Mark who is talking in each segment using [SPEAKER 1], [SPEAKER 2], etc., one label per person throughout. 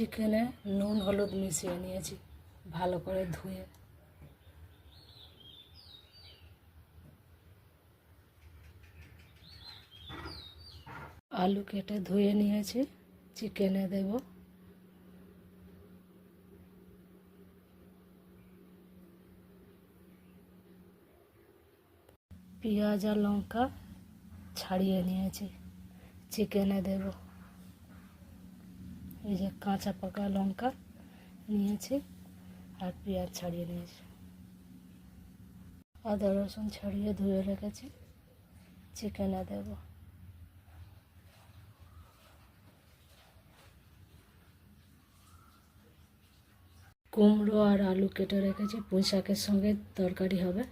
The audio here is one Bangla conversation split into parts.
[SPEAKER 1] চিকেনে নুন হলুদ মিশিয়ে নিয়েছি ভালো করে ধুয়ে। আলু কেটে ধুয়ে নিয়েছি, চিকেনে দেব। পেঁয়াজ আর লঙ্কা ছাড়িয়ে নিয়েছি, চিকেনে দেব। এই যে কাঁচা পাকা লঙ্কা নিয়েছি আর পেঁয়াজ ছাড়িয়ে নিয়েছি। আদা রসুন ছাড়িয়ে ধুয়ে রেখেছি, চিকেনে দেব। কুমড়ো আর আলু কেটে রেখেছি, পুঁই শাকের সঙ্গে তরকারি হবে।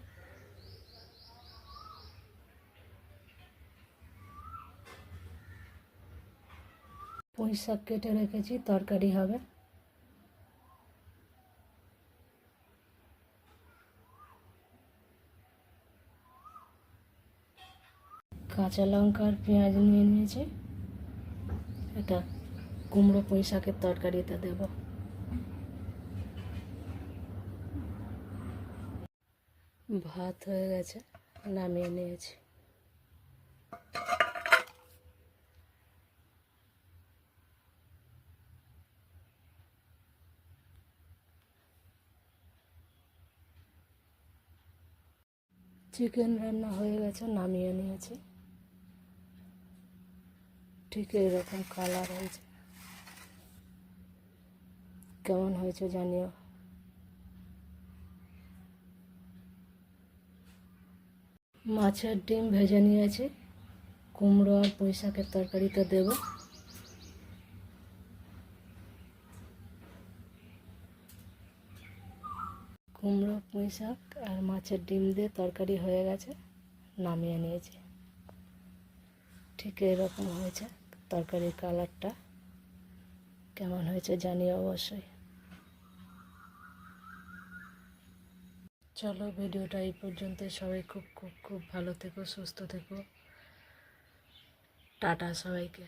[SPEAKER 1] পুঁই শাক কেটে রেখেছি, তরকারি হবে। কাঁচা লঙ্কা আর পেঁয়াজ নিয়ে নিয়েছি, এটা কুমড়ো পুঁই শাকের তরকারিতে দেব। ভাত হয়ে গেছে, নামিয়ে নিয়েছি। চিকেন রান্না হয়ে গেছে, নামিয়ে নিয়েছি। ঠিক এরকম কালার হয়েছে, কেমন হয়েছে জানিও। মাছের ডিম ভেজে নিয়েছি, কুমড়ো আর পুঁই শাকের তরকারিতে দেব। কুমড়ো পুঁই শাক আর মাছের ডিম দিয়ে তরকারি হয়ে গেছে, নামিয়ে নিয়েছি। ঠিক এরকম হয়েছে তরকারির কালারটা, কেমন হয়েছে জানিও অবশ্যই। চলো ভিডিওটা এই পর্যন্ত। সবাই খুব খুব খুব ভালো থেকো, সুস্থ থেকো। টাটা সবাইকে।